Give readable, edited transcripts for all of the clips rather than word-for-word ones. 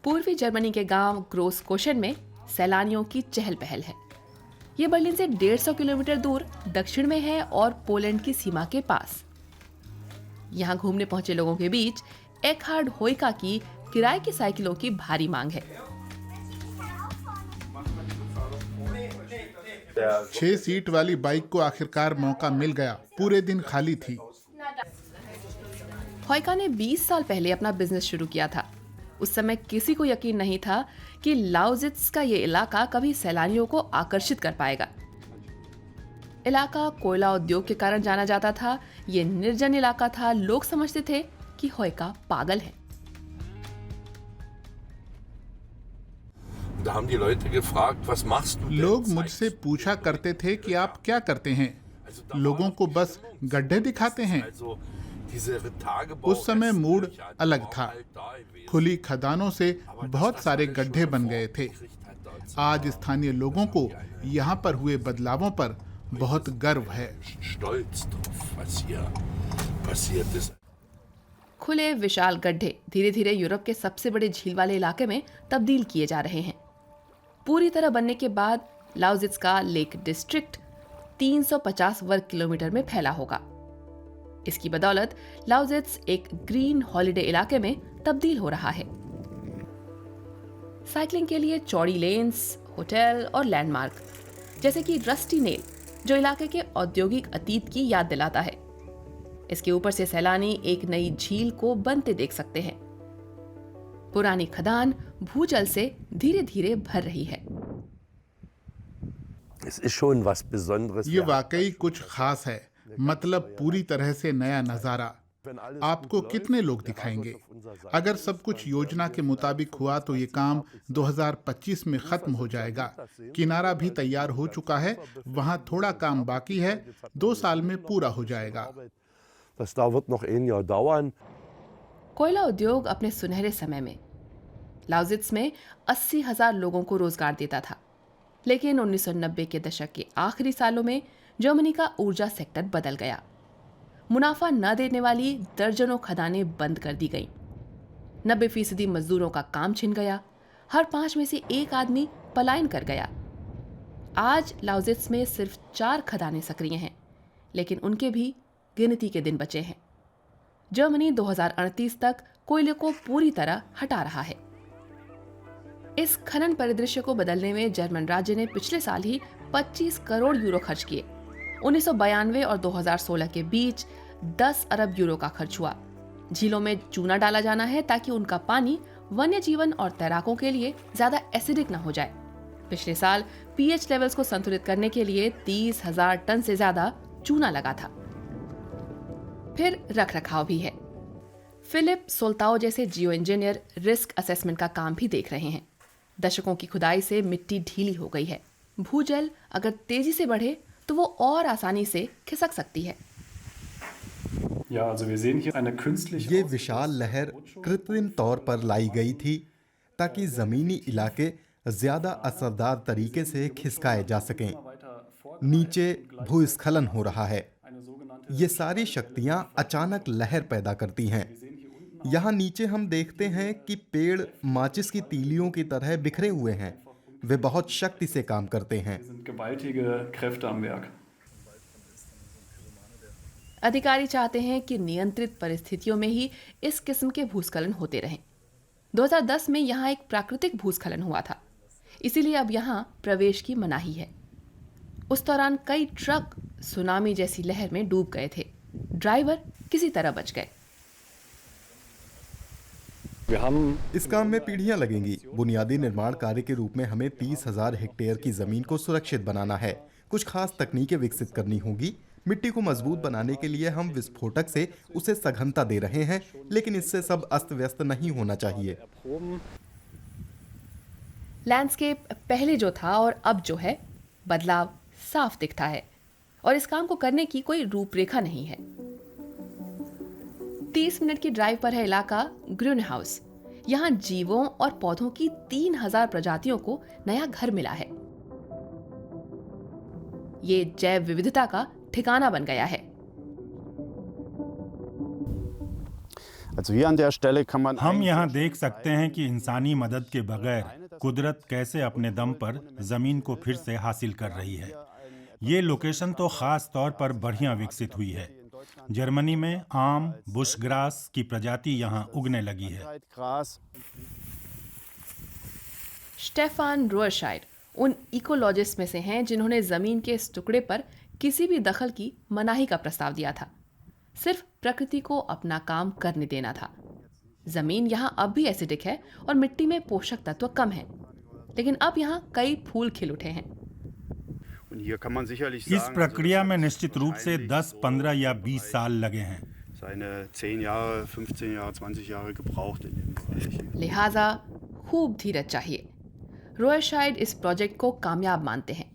पूर्वी जर्मनी के गांव ग्रोसकोशन में सैलानियों की चहल पहल है। ये बर्लिन से 150 किलोमीटर दूर दक्षिण में है और पोलैंड की सीमा के पास। यहाँ घूमने पहुंचे लोगों के बीच एकहार्ड होइका की किराए की साइकिलों की भारी मांग है। 6 सीट वाली बाइक को आखिरकार मौका मिल गया, पूरे दिन खाली थी। होइका ने 20 साल पहले अपना बिजनेस शुरू किया था। उस समय किसी को यकीन नहीं था कि लाउजिट्स का ये इलाका कभी सैलानियों को आकर्षित कर पाएगा। इलाका कोयला उद्योग के कारण जाना जाता था। ये निर्जन इलाका था। लोग समझते थे कि होइका पागल है। लोग मुझसे पूछा करते थे कि आप क्या करते हैं, लोगों को बस गड्ढे दिखाते हैं। उस समय मूड अलग था। खुली खदानों से बहुत सारे गड्ढे बन गए थे। आज स्थानीय लोगों को यहाँ पर हुए बदलावों पर बहुत गर्व है। खुले विशाल गड्ढे धीरे धीरे यूरोप के सबसे बड़े झील वाले इलाके में तब्दील किए जा रहे हैं। पूरी तरह बनने के बाद लाउजिट्स का लेक डिस्ट्रिक्ट 350 वर्ग किलोमीटर में फैला होगा। इसकी बदौलत लाउजिट्स एक ग्रीन हॉलिडे इलाके में तब्दील हो रहा है। साइकिलिंग के लिए चौड़ी लेन्स, होटल और लैंडमार्क जैसे कि रस्टी नेल, जो इलाके के औद्योगिक अतीत की याद दिलाता है। इसके ऊपर से सैलानी एक नई झील को बनते देख सकते हैं। पुरानी खदान भूजल से धीरे धीरे भर रही है। ये वाकई कुछ खास है, मतलब पूरी तरह से नया नजारा। आपको कितने लोग दिखाएंगे? अगर सब कुछ योजना के मुताबिक हुआ तो ये काम 2025 में खत्म हो जाएगा। किनारा भी तैयार हो चुका है, वहाँ थोड़ा काम बाकी है, 2 साल में पूरा हो जाएगा। कोयला उद्योग अपने सुनहरे समय में लाउजिट्स में 80,000 लोगों को रोजगार देता था, लेकिन 1990 के दशक के आखिरी सालों में जर्मनी का ऊर्जा सेक्टर बदल गया। मुनाफा न देने वाली दर्जनों खदानें बंद कर दी गईं। 90% मजदूरों का काम छिन गया। हर 5 में से 1 आदमी पलायन कर गया। आज लाउजिट्स में सिर्फ 4 खदानें सक्रिय हैं, लेकिन उनके भी गिनती के दिन बचे हैं। जर्मनी 2038 तक कोयले को पूरी तरह हटा रहा है। इस खनन परिदृश्य को बदलने में जर्मन राज्य ने पिछले साल ही 25 करोड़ यूरो खर्च किए। 1992 और 2016 के बीच 10 अरब यूरो का खर्च हुआ। झीलों में चूना डाला जाना है ताकि उनका पानी वन्य जीवन और तैराकों के लिए ज्यादा एसिडिक न हो जाए। पिछले साल पीएच लेवल्स को संतुलित करने के लिए 30,000 टन से ज्यादा चूना लगा था। फिर रखरखाव भी है। फिलिप सोल्ताओ जैसे जियो इंजीनियर रिस्क असेसमेंट का काम भी देख रहे हैं। दशकों की खुदाई से मिट्टी ढीली हो गई है। भूजल अगर तेजी से बढ़े तो वो और आसानी से खिसक सकती है। ये विशाल लहर कृत्रिम तौर पर लाई गई थी ताकि जमीनी इलाके ज्यादा असरदार तरीके से खिसकाए जा सकें। नीचे भूस्खलन हो रहा है। ये सारी शक्तियां अचानक लहर पैदा करती हैं। यहाँ नीचे हम देखते हैं कि पेड़ माचिस की तीलियों की तरह बिखरे हुए हैं। वे बहुत शक्ति से काम करते हैं। अधिकारी चाहते हैं कि नियंत्रित परिस्थितियों में ही इस किस्म के भूस्खलन होते रहें। 2010 में यहाँ एक प्राकृतिक भूस्खलन हुआ था, इसीलिए अब यहाँ प्रवेश की मनाही है। उस दौरान कई ट्रक सुनामी जैसी लहर में डूब गए थे। ड्राइवर किसी तरह बच गए। इस काम में पीढ़ियां लगेंगी। बुनियादी निर्माण कार्य के रूप में हमें 30,000 हेक्टेयर की जमीन को सुरक्षित बनाना है। कुछ खास तकनीकें विकसित करनी होगी। मिट्टी को मजबूत बनाने के लिए हम विस्फोटक से उसे सघनता दे रहे हैं, लेकिन इससे सब अस्त व्यस्त नहीं होना चाहिए। लैंडस्केप पहले जो था और अब जो है, बदलाव साफ दिखता है और इस काम को करने की कोई रूपरेखा नहीं है। 30 मिनट की ड्राइव पर है इलाका ग्रीनहाउस। यहाँ जीवों और पौधों की 3,000 प्रजातियों को नया घर मिला है। ये जैव विविधता का ठिकाना बन गया है। हम यहाँ देख सकते हैं कि इंसानी मदद के बगैर कुदरत कैसे अपने दम पर जमीन को फिर से हासिल कर रही है। ये लोकेशन तो खास तौर पर बढ़िया विकसित हुई है। जर्मनी में आम बुश ग्रास की प्रजाति यहाँ उगने लगी है। स्टेफान रोअरशाइड उन इकोलॉजिस्ट में से हैं जिन्होंने जमीन के इस टुकड़े पर किसी भी दखल की मनाही का प्रस्ताव दिया था। सिर्फ प्रकृति को अपना काम करने देना था। जमीन यहाँ अब भी एसिडिक है और मिट्टी में पोषक तत्व कम है, लेकिन अब यहाँ कई फूल खिल उठे हैं। इस प्रक्रिया में निश्चित रूप से 10, 15 या 20 साल लगे हैं। लिहाजा खूब धीरज चाहिए। रोअरशाइड इस प्रोजेक्ट को कामयाब मानते हैं।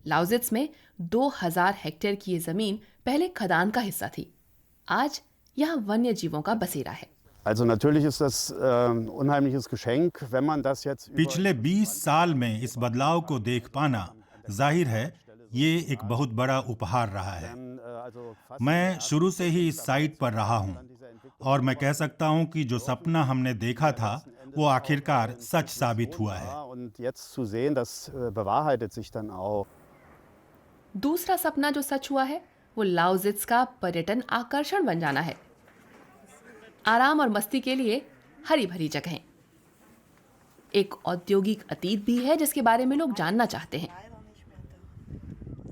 लाउजिट्स में 2000 हेक्टेयर की ये जमीन पहले खदान का हिस्सा थी। आज यहाँ वन्य जीवों का बसेरा है। पिछले 20 साल में इस बदलाव को देख पाना जाहिर है ये एक बहुत बड़ा उपहार रहा है। मैं शुरू से ही इस साइट पर रहा हूँ और मैं कह सकता हूँ कि जो सपना हमने देखा था वो आखिरकार सच साबित हुआ है। दूसरा सपना जो सच हुआ है वो लाउजिट्स का पर्यटन आकर्षण बन जाना है। आराम और मस्ती के लिए हरी भरी जगहें। एक औद्योगिक अतीत भी है जिसके बारे में लोग जानना चाहते हैं,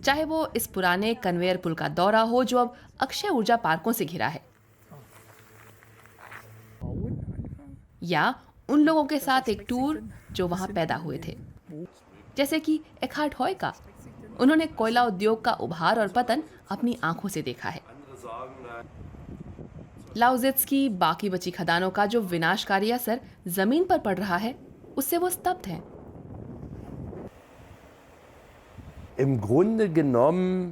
चाहे वो इस पुराने कन्वेयर पुल का दौरा हो जो अब अक्षय ऊर्जा पार्कों से घिरा है, या उन लोगों के साथ एक टूर जो वहां पैदा हुए थे, जैसे कि एखार्ड हॉय का। उन्होंने कोयला उद्योग का उभार और पतन अपनी आंखों से देखा है। लाउजिट्स की बाकी बची खदानों का जो विनाशकारी असर जमीन पर पड़ रहा है उससे वो स्तब्ध हैं।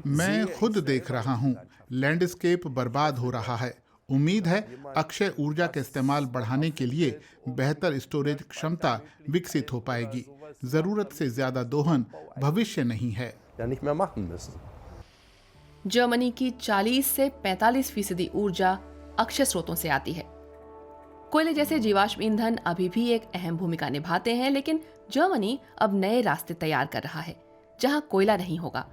मैं खुद देख रहा हूँ, लैंडस्केप बर्बाद हो रहा है। उम्मीद है अक्षय ऊर्जा का इस्तेमाल बढ़ाने के लिए बेहतर स्टोरेज क्षमता विकसित हो पाएगी। जरूरत से ज्यादा दोहन भविष्य नहीं है। जर्मनी की 40 से 45% ऊर्जा अक्षय स्रोतों से आती है। कोयले जैसे जीवाश्म ईंधन अभी भी एक अहम भूमिका निभाते हैं, लेकिन जर्मनी अब नए रास्ते तैयार कर रहा है जहां कोयला नहीं होगा।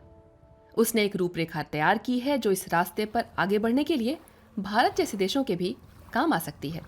उसने एक रूपरेखा तैयार की है जो इस रास्ते पर आगे बढ़ने के लिए भारत जैसे देशों के भी काम आ सकती है।